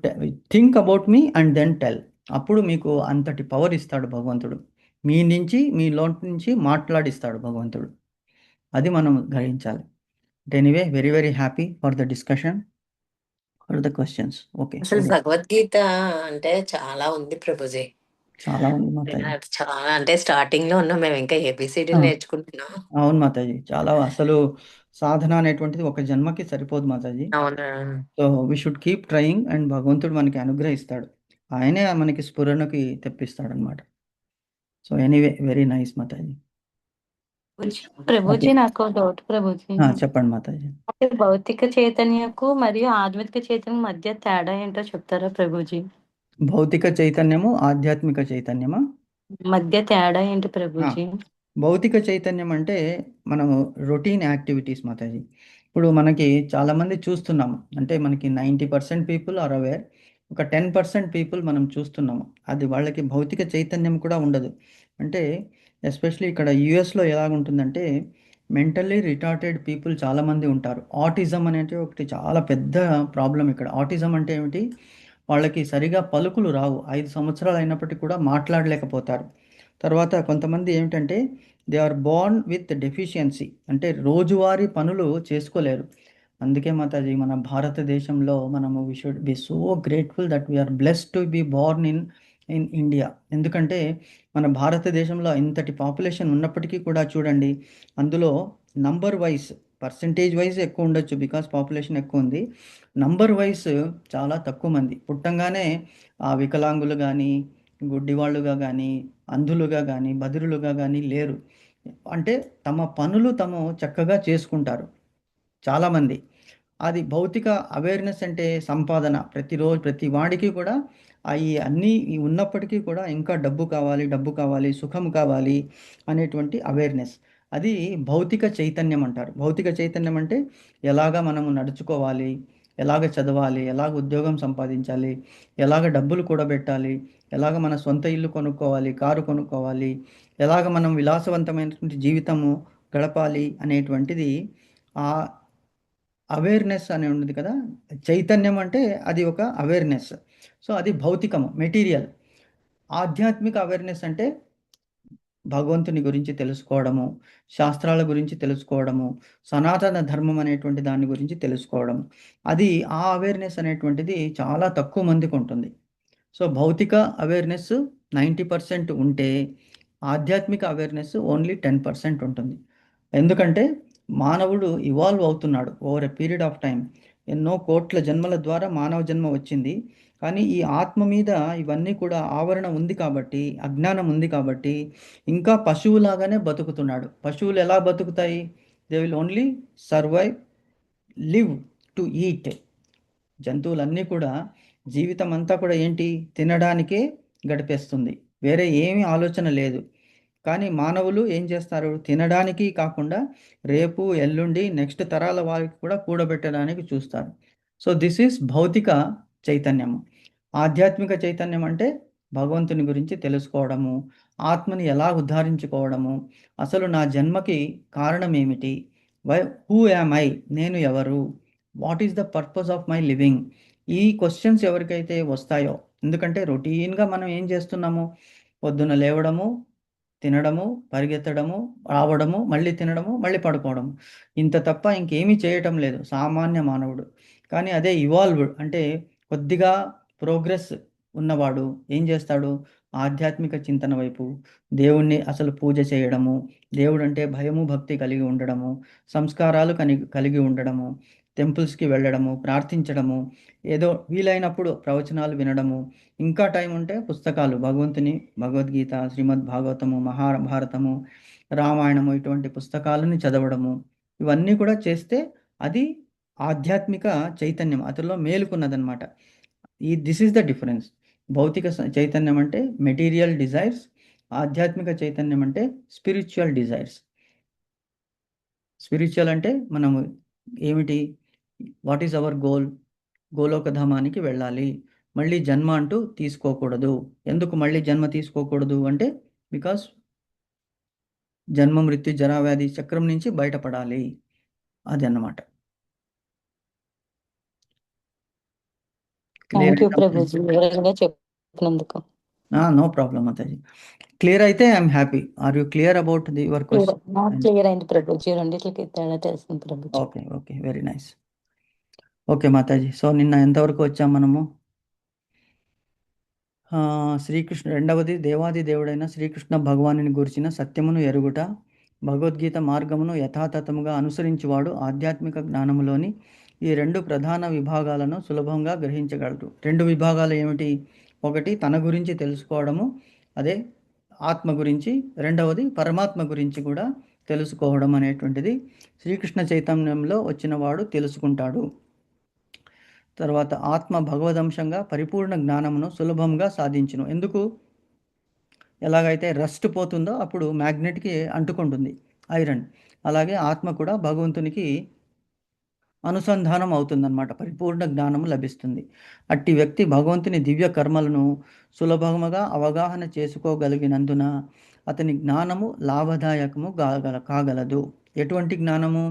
think about me and then tell. అప్పుడు మీకు అంతటి పవర్ ఇస్తాడు భగవంతుడు. మీలో నుంచి మాట్లాడిస్తాడు భగవంతుడు. అది మనం గ్రహించాలి. Anyway, very very happy for the discussion, for the questions. Okay, అసలు భగవద్గీత అంటే చాలా ఉంది ప్రభుజీ. చాలా ఉంది మాతాజీ. చాలా అంటే స్టార్టింగ్ లో ఉన్నాం మేము, ఇంకా ఏబిసిడి నేర్చుకుంటున్నాం. అవును మాతాజీ, చాలా. అసలు సాధన అనేటువంటిది ఒక జన్మకి సరిపోదు మాతాజీ. అవునా. So we should keep trying and భగవంతుడు మనకి అనుగ్రహిస్తాడు. ఆయనే మనకి స్ఫురణకి తెప్పిస్తాడు అనమాట. సో ఎనీవే, వెరీ నైస్ మాతాజీ. ప్రభుజీ నాకు డౌట్ ప్రభుజీ. చెప్పండి మాతాజీ. అంటే భౌతిక చైతన్యకు మరియు ఆధ్యాత్మిక చైతన్యం మధ్య తేడా ఏంటో చెప్తారా ప్రభుజీ? భౌతిక చైతన్యము, ఆధ్యాత్మిక చైతన్యమా? మధ్య తేడా ఏంటి ప్రభుజీ? భౌతిక చైతన్యం అంటే మనము రొటీన్ యాక్టివిటీస్ మాతాజీ. ఇప్పుడు మనకి చాలామంది చూస్తున్నాము, అంటే మనకి 90% పీపుల్ ఆర్ అవేర్, ఒక 10% పీపుల్ మనం చూస్తున్నాము. అది వాళ్ళకి భౌతిక చైతన్యం కూడా ఉండదు. అంటే ఎస్పెషలీ ఇక్కడ యుఎస్లో ఎలాగుంటుందంటే, మెంటల్లీ రిటార్టెడ్ పీపుల్ చాలామంది ఉంటారు. ఆటిజం అనేది ఒకటి చాలా పెద్ద ప్రాబ్లం ఇక్కడ. ఆటిజం అంటే ఏమిటి? వాళ్ళకి సరిగా పలుకులు రావు. 5 సంవత్సరాలు అయినప్పటికీ కూడా మాట్లాడలేకపోతారు. తర్వాత కొంతమంది ఏమిటంటే they are born with deficiency, అంటే రోజువారీ పనులు చేసుకోలేరు. అందుకే మాతాజీ, మన భారతదేశంలో మనము we should be so grateful that we are blessed to be born in India. ఎందుకంటే మన భారతదేశంలో ఇంతటి పాపులేషన్ ఉన్నప్పటికీ కూడా చూడండి, అందులో నంబర్ వైజ్, పర్సంటేజ్ వైజ్ ఎక్కువ ఉండొచ్చు బికాస్ పాపులేషన్ ఎక్కువ ఉంది. నంబర్ వైజ్ చాలా తక్కువ మంది పుట్టంగానే వికలాంగులు కానీ, గుడ్డివాళ్ళుగా కానీ, అంధులుగా కానీ, బధిరులుగా కానీ లేరు. అంటే తమ పనులు తాము చక్కగా చేసుకుంటారు చాలామంది. అది భౌతిక అవేర్నెస్ అంటే సంపాదన. ప్రతిరోజు ప్రతి వాడికి కూడా ఈ అన్నీ ఉన్నప్పటికీ కూడా ఇంకా డబ్బు కావాలి, డబ్బు కావాలి, సుఖం కావాలి అనేటువంటి అవేర్నెస్. అది భౌతిక చైతన్యం అంటారు. భౌతిక చైతన్యం అంటే ఎలాగ మనము నడుచుకోవాలి, ఎలాగ చదవాలి, ఎలాగ ఉద్యోగం సంపాదించాలి, ఎలాగ డబ్బులు కూడబెట్టాలి, ఎలాగ మన సొంత ఇల్లు కొనుక్కోవాలి, కారు కొనుక్కోవాలి, ఎలాగ మనం విలాసవంతమైనటువంటి జీవితము గడపాలి అనేటువంటిది ఆ అవేర్నెస్ అని ఉంది కదా. చైతన్యం అంటే అది ఒక అవేర్నెస్. సో అది భౌతికము, మెటీరియల్. ఆధ్యాత్మిక అవేర్నెస్ అంటే భగవంతుని గురించి తెలుసుకోవడము, శాస్త్రాల గురించి తెలుసుకోవడము, సనాతన ధర్మం అనేటువంటి దాని గురించి తెలుసుకోవడం. అది ఆ అవేర్నెస్ అనేటువంటిది చాలా తక్కువ మందికి ఉంటుంది. సో, భౌతిక అవేర్నెస్ 90% ఉంటే, ఆధ్యాత్మిక అవేర్నెస్ ఓన్లీ 10% ఉంటుంది. ఎందుకంటే, మానవుడు ఇవాల్వ్ అవుతున్నాడు over a period of time. ఎన్నో కోట్ల జన్మల ద్వారా మానవ జన్మ వచ్చింది. కానీ ఈ ఆత్మ మీద ఇవన్నీ కూడా ఆవరణ ఉంది కాబట్టి, అజ్ఞానం ఉంది కాబట్టి, ఇంకా పశువులాగానే బతుకుతున్నాడు. పశువులు ఎలా బతుకుతాయి? They will only survive, live to eat. జంతువులన్నీ కూడా జీవితం అంతా కూడా ఏంటి? తినడానికే గడిపేస్తుంది. వేరే ఏమీ ఆలోచన లేదు. కానీ మానవులు ఏం చేస్తారు? తినడానికి కాకుండా రేపు, ఎల్లుండి, నెక్స్ట్ తరాల వారికి కూడా కూడబెట్టడానికి చూస్తారు. సో, దిస్ ఈస్ భౌతిక చైతన్యము. ఆధ్యాత్మిక చైతన్యం అంటే భగవంతుని గురించి తెలుసుకోవడము, ఆత్మని ఎలా ఉద్ధరించుకోవడము, అసలు నా జన్మకి కారణం ఏమిటి? Who am I? నేను ఎవరు? What is the purpose of my living? ఈ క్వశ్చన్స్ ఎవరికైతే వస్తాయో, ఎందుకంటే రొటీన్‌గా మనం ఏం చేస్తున్నాము? పొద్దున లేవడము, తినడము, పరిగెత్తడము, రావడము, మళ్ళీ తినడము, మళ్ళీ పడుకోవడము. ఇంత తప్ప ఇంకేమీ చేయటం లేదు సామాన్య మానవుడు. కానీ అదే ఇవాల్వ్డ్ అంటే కొద్దిగా ప్రోగ్రెస్ ఉన్నవాడు ఏం చేస్తాడు? ఆధ్యాత్మిక చింతన వైపు, దేవుణ్ణి అసలు పూజ చేయడము, దేవుడంటే భయము, భక్తి కలిగి ఉండడము, సంస్కారాలు కలిగి ఉండడము, టెంపుల్స్‌కి వెళ్ళడము, ప్రార్థించడము, ఏదో వీలైనప్పుడు ప్రవచనాలు వినడము, ఇంకా టైం ఉంటే పుస్తకాలు భగవంతుని భగవద్గీత, శ్రీమద్ భాగవతము, మహాభారతము, రామాయణము ఇటువంటి పుస్తకాలను చదవడము, ఇవన్నీ కూడా చేస్తే అది ఆధ్యాత్మిక చైతన్యం అతనిలో మేలుకున్నదనమాట. This is the difference. భౌతిక చైతన్యం అంటే మెటీరియల్ డిజైర్స్, ఆధ్యాత్మిక చైతన్యం అంటే స్పిరిచువల్ డిజైర్స్. స్పిరిచువల్ అంటే మనము ఏమిటి? What is our goal? గోలోకధామానికి వెళ్ళాలి. మళ్ళీ జన్మ అంటూ తీసుకోకూడదు. ఎందుకు మళ్ళీ జన్మ తీసుకోకూడదు అంటే, బికాస్ జన్మ, మృత్యు, జరా, వ్యాధి చక్రం నుంచి బయటపడాలి. అదన్నమాట. క్లియర్ థ్యాంక్ యూ అయిందా మాతాజీ? ప్రభుజీ, వివరంగా చెప్పినందుకు. నో ప్రాబ్లం మాతాజీ. క్లియర్ అయితే I'm happy. Are you clear about your question? Clear అయింది ప్రభుజీ, రెండింటికి తేడా తెలిసింది ప్రభుజీ. Okay, okay, very nice. Okay మాతాజీ. సో నిన్న ఎంతవరకు వచ్చాం మనము? శ్రీకృష్ణ రెండవది దేవాది దేవుడైన శ్రీకృష్ణ భగవానుని గురించిన సత్యమును ఎరుగుట, భగవద్గీత మార్గమును యథాతథముగా అనుసరించువాడు ఆధ్యాత్మిక జ్ఞానములోని ఈ రెండు ప్రధాన విభాగాలను సులభంగా గ్రహించగలడు. రెండు విభాగాలు ఏమిటి? ఒకటి తన గురించి తెలుసుకోవడము, అదే ఆత్మ గురించి. రెండవది పరమాత్మ గురించి కూడా తెలుసుకోవడం అనేటువంటిది శ్రీకృష్ణ చైతన్యంలో వచ్చిన వాడు తెలుసుకుంటాడు. తర్వాత ఆత్మ భగవదంశంగా పరిపూర్ణ జ్ఞానమును సులభంగా సాధించును. ఎందుకు? ఎలాగైతే రస్ట్ పోతుందో అప్పుడు మ్యాగ్నెట్కి అంటుకుంటుంది ఐరన్, అలాగే ఆత్మ కూడా భగవంతునికి అనుసంధానం అవుతుందన్నమాట. పరిపూర్ణ జ్ఞానము లభిస్తుంది. అట్టి వ్యక్తి భగవంతుని దివ్య కర్మలను సులభముగా అవగాహన చేసుకోగలిగినందున అతని జ్ఞానము లాభదాయకము కాగలదు. ఎటువంటి జ్ఞానము?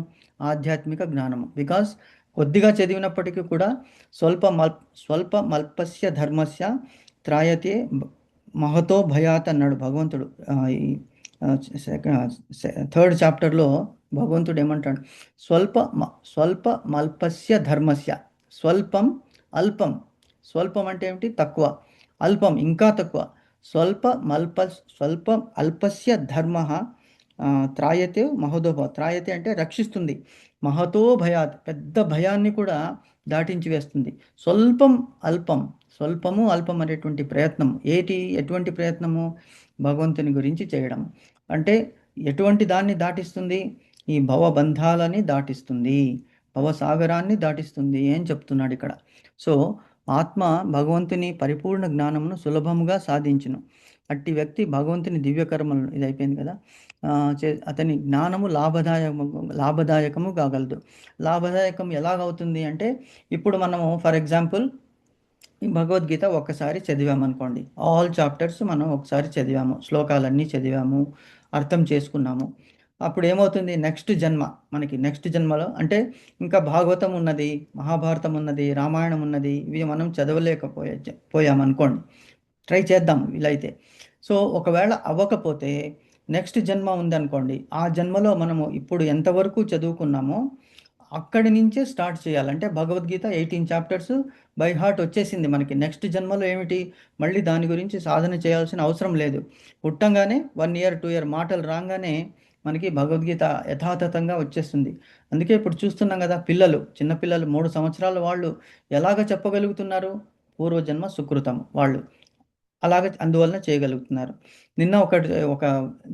ఆధ్యాత్మిక జ్ఞానము. బికాస్ కొద్దిగా చదివినప్పటికీ కూడా స్వల్పమల్పస్య ధర్మస్య త్రాయతే మహతో భయాత్ అన్నాడు భగవంతుడు. థర్డ్ చాప్టర్లో భగవంతుడు ఏమంటాడు? స్వల్పమల్పస్య ధర్మస్య. స్వల్పం, అల్పం. స్వల్పం అంటే ఏమిటి? తక్కువ. అల్పం ఇంకా తక్కువ. స్వల్ప అల్పస్య ధర్మ త్రాయతే మహోదోభ. త్రాయతే అంటే రక్షిస్తుంది. మహతో భయాత్, పెద్ద భయాన్ని కూడా దాటించి వేస్తుంది. స్వల్పం అల్పం, స్వల్పము అల్పం అనేటువంటి ప్రయత్నం ఎటువంటి ప్రయత్నము? భగవంతుని గురించి చేయడం. అంటే ఎటువంటి దాన్ని దాటిస్తుంది? ఈ భవబంధాలని దాటిస్తుంది, భవసాగరాన్ని దాటిస్తుంది అని చెప్తున్నాడు ఇక్కడ. సో ఆత్మ భగవంతుని పరిపూర్ణ జ్ఞానమును సులభముగా సాధించును. అట్టి వ్యక్తి భగవంతుని దివ్యకర్మలను, ఇది అయిపోయింది కదా, అతని జ్ఞానము లాభదాయకము కాగలదు. లాభదాయకం ఎలాగవుతుంది అంటే, ఇప్పుడు మనము ఫర్ ఎగ్జాంపుల్ ఈ భగవద్గీత ఒక్కసారి చదివామనుకోండి, ఆల్ చాప్టర్స్ మనం ఒకసారి చదివాము, శ్లోకాలన్నీ చదివాము, అర్థం చేసుకున్నాము. అప్పుడు ఏమవుతుంది? నెక్స్ట్ జన్మలో అంటే ఇంకా భాగవతం ఉన్నది, మహాభారతం ఉన్నది, రామాయణం ఉన్నది, ఇవి మనం చదవలేకపోయామనుకోండి. ట్రై చేద్దాం వీలైతే. సో ఒకవేళ అవ్వకపోతే నెక్స్ట్ జన్మ ఉందనుకోండి, ఆ జన్మలో మనము ఇప్పుడు ఎంతవరకు చదువుకున్నామో అక్కడి నుంచే స్టార్ట్ చేయాలి. అంటే భగవద్గీత 18 చాప్టర్స్ బై హార్ట్ వచ్చేసింది మనకి. నెక్స్ట్ జన్మలో ఏమిటి, మళ్ళీ దాని గురించి సాధన చేయాల్సిన అవసరం లేదు. పుట్టంగానే 1 ఇయర్ 2 ఇయర్ మాటలు రాగానే మనకి భగవద్గీత యథాతథంగా వచ్చేస్తుంది. అందుకే ఇప్పుడు చూస్తున్నాం కదా, పిల్లలు, చిన్నపిల్లలు 3 సంవత్సరాల వాళ్ళు ఎలాగ చెప్పగలుగుతున్నారు, పూర్వజన్మ సుకృతం వాళ్ళు అలాగ అందువలన చేయగలుగుతున్నారు. నిన్న ఒక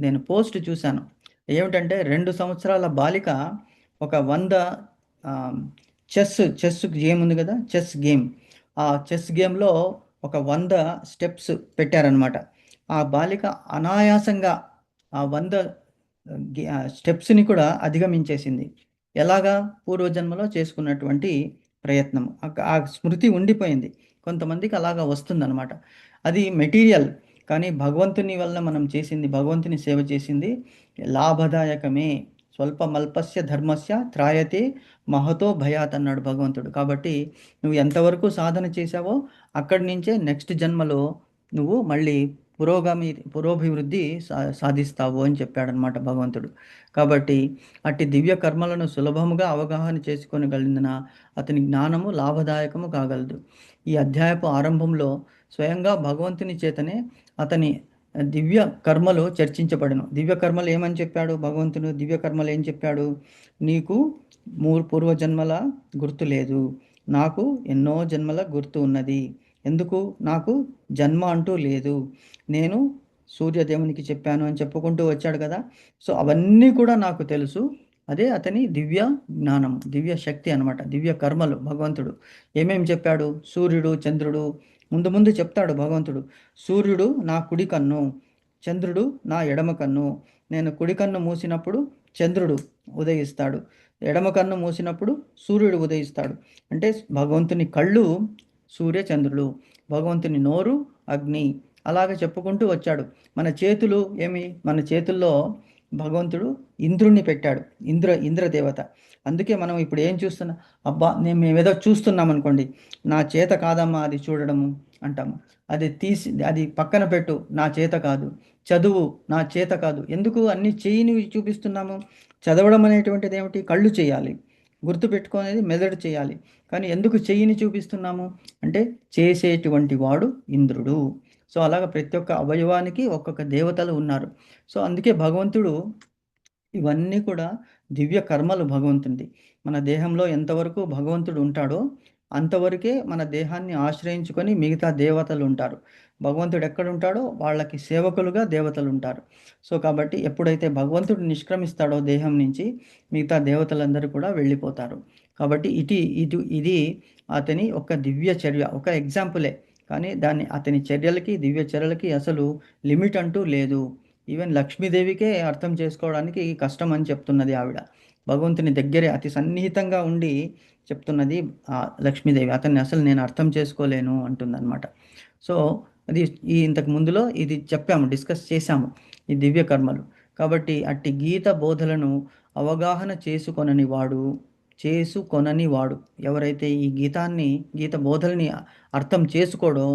నేను పోస్ట్ చూశాను. ఏమిటంటే 2 సంవత్సరాల బాలిక ఒక 100 చెస్ గేమ్ ఉంది కదా, చెస్ గేమ్. ఆ చెస్ గేమ్లో ఒక 100 స్టెప్స్ పెట్టారనమాట. ఆ బాలిక అనాయాసంగా ఆ 100 స్టెప్స్ని కూడా అధిగమించేసింది. ఎలాగా, పూర్వజన్మలో చేసుకున్నటువంటి ప్రయత్నం, ఆ స్మృతి ఉండిపోయింది. కొంతమందికి అలాగా వస్తుందన్నమాట. అది మెటీరియల్, కానీ భగవంతుని వల్ల మనం చేసింది, భగవంతుని సేవ చేసింది లాభదాయకమే. స్వల్పమల్పస్య ధర్మస్య త్రాయతే మహతో భయాత్ అన్నాడు భగవంతుడు. కాబట్టి నువ్వు ఎంతవరకు సాధన చేశావో అక్కడి నుంచే నెక్స్ట్ జన్మలో నువ్వు మళ్ళీ పురోభివృద్ధి సాధిస్తావు అని చెప్పాడనమాట భగవంతుడు. కాబట్టి అట్టి దివ్య కర్మలను సులభముగా అవగాహన చేసుకొనగలిగిన అతని జ్ఞానము లాభదాయకము కాగలదు. ఈ అధ్యాయపు ఆరంభంలో స్వయంగా భగవంతుని చేతనే అతని దివ్య కర్మలు చర్చించబడను. దివ్య కర్మలు ఏమని చెప్పాడు భగవంతుడు? దివ్య కర్మలు ఏం చెప్పాడు? నీకు పూర్వజన్మల గుర్తు లేదు, నాకు ఎన్నో జన్మల గుర్తు ఉన్నది. ఎందుకు? నాకు జన్మ అంటూ లేదు, నేను సూర్యదేవునికి చెప్పాను అని చెప్పుకుంటూ వచ్చాడు కదా. సో అవన్నీ కూడా నాకు తెలుసు. అదే అతని దివ్య జ్ఞానం, దివ్య శక్తి అనమాట. దివ్య కర్మలు భగవంతుడు ఏమేమి చెప్పాడు? సూర్యుడు, చంద్రుడు, ముందు చెప్తాడు భగవంతుడు. సూర్యుడు నా కుడి కన్ను, చంద్రుడు నా ఎడమ కన్ను. నేను కుడి కన్ను మూసినప్పుడు చంద్రుడు ఉదయిస్తాడు, ఎడమ కన్ను మూసినప్పుడు సూర్యుడు ఉదయిస్తాడు. అంటే భగవంతుని కళ్ళు సూర్య చంద్రుడు, భగవంతుని నోరు అగ్ని, అలాగే చెప్పుకుంటూ వచ్చాడు. మన చేతులు మన చేతుల్లో భగవంతుడు ఇంద్రుణ్ణి పెట్టాడు, ఇంద్రదేవత. అందుకే మనం ఇప్పుడు ఏం చూస్తున్నాం, అబ్బా మేమేదో చూస్తున్నాం అనుకోండి, నా చేత కాదమ్మా అది చూడడము అంటాము. అది పక్కన పెట్టు, నా చేత కాదు. చదువు, నా చేత కాదు. ఎందుకు అన్ని చెయ్యిని చూపిస్తున్నాము? చదవడం అనేటువంటిది ఏమిటి? కళ్ళు చేయాలి, గుర్తుపెట్టుకునేది మెదడు చేయాలి. కానీ ఎందుకు చెయ్యిని చూపిస్తున్నాము అంటే, చేసేటువంటి వాడు ఇంద్రుడు. సో అలాగ ప్రతి ఒక్క అవయవానికి ఒక్కొక్క దేవతలు ఉన్నారు. సో అందుకే భగవంతుడు ఇవన్నీ కూడా దివ్య కర్మలు భగవంతునిది. మన దేహంలో ఎంతవరకు భగవంతుడు ఉంటాడో అంతవరకే మన దేహాన్ని ఆశ్రయించుకొని మిగతా దేవతలు ఉంటారు. భగవంతుడు ఎక్కడ ఉంటాడో వాళ్ళకి సేవకులుగా దేవతలు ఉంటారు. సో కాబట్టి ఎప్పుడైతే భగవంతుడు నిష్క్రమిస్తాడో దేహం నుంచి, మిగతా దేవతలందరూ కూడా వెళ్ళిపోతారు. కాబట్టి ఇది అతని ఒక దివ్య చర్య, ఒక ఎగ్జాంపులే. కానీ అతని చర్యలకి, దివ్య చర్యలకి అసలు లిమిట్ అంటూ లేదు. ఈవెన్ లక్ష్మీదేవికే అర్థం చేసుకోవడానికి కష్టం అని చెప్తున్నది ఆవిడ. భగవంతుని దగ్గరే అతి సన్నిహితంగా ఉండి చెప్తున్నది లక్ష్మీదేవి. అతన్ని అసలు నేను అర్థం చేసుకోలేను అంటుందన్నమాట. సో అది ఇంతకు ముందులో ఇది చెప్పాము, డిస్కస్ చేశాము ఈ దివ్య కర్మలు. కాబట్టి అట్టి గీత బోధలను అవగాహన చేసుకొనని వాడు ఎవరైతే ఈ గీత బోధల్ని అర్థం చేసుకోడో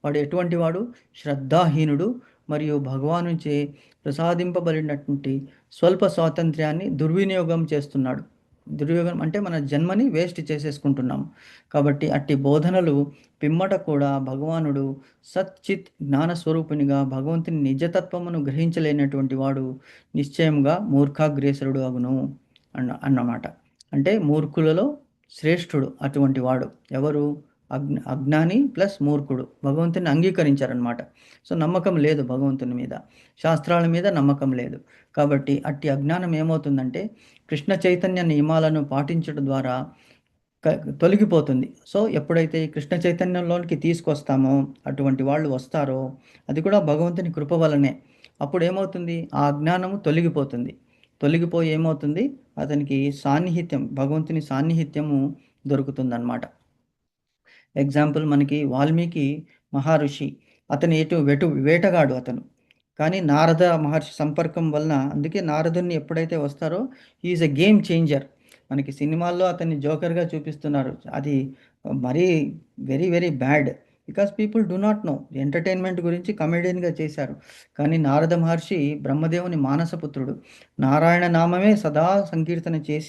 వాడు ఎటువంటి వాడు? శ్రద్ధాహీనుడు మరియు భగవానుచే ప్రసాదింపబడినటువంటి స్వల్ప స్వాతంత్ర్యాన్ని దుర్వినియోగం చేస్తున్నాడు. దుర్యోగం అంటే మన జన్మని వేస్ట్ చేసేసుకుంటున్నాం. కాబట్టి అట్టి బోధనలు పిమ్మట కూడా భగవానుడు సచ్చిత్ జ్ఞానస్వరూపునిగా భగవంతుని నిజతత్వమును గ్రహించలేనటువంటి వాడు నిశ్చయంగా మూర్ఖాగ్రేసరుడు అగును అన్నమాట. అంటే మూర్ఖులలో శ్రేష్ఠుడు అటువంటి వాడు ఎవరు? అజ్ఞాని ప్లస్ మూర్ఖుడు భగవంతుని అంగీకరించారనమాట. సో నమ్మకం లేదు భగవంతుని మీద, శాస్త్రాల మీద నమ్మకం లేదు. కాబట్టి అట్టి అజ్ఞానం ఏమవుతుందంటే కృష్ణ చైతన్య నియమాలను పాటించడం ద్వారా తొలగిపోతుంది. సో ఎప్పుడైతే కృష్ణ చైతన్యంలోనికి తీసుకొస్తామో, అటువంటి వాళ్ళు వస్తారో, అది కూడా భగవంతుని కృప వలనే. అప్పుడు ఏమవుతుంది? ఆ అజ్ఞానము తొలగిపోయి ఏమవుతుంది? అతనికి సాన్నిహిత్యం, భగవంతుని సాన్నిహిత్యము దొరుకుతుందన్నమాట. ఎగ్జాంపుల్ మనకి వాల్మీకి మహర్షి, అతను వేటగాడు అతను. కానీ నారద మహర్షి సంపర్కం వలన, అందుకే నారదుని ఎప్పుడైతే వస్తారో హీఈస్ ఎ గేమ్ చేంజర్. మనకి సినిమాల్లో అతన్ని జోకర్గా చూపిస్తున్నారు, అది మరీ very very bad. Because people do not know. Entertainment గురించి కమెడియన్గా చేశారు. కానీ నారద మహర్షి బ్రహ్మదేవుని మానసపుత్రుడు. నారాయణ నామమే సదా సంకీర్తన చేసి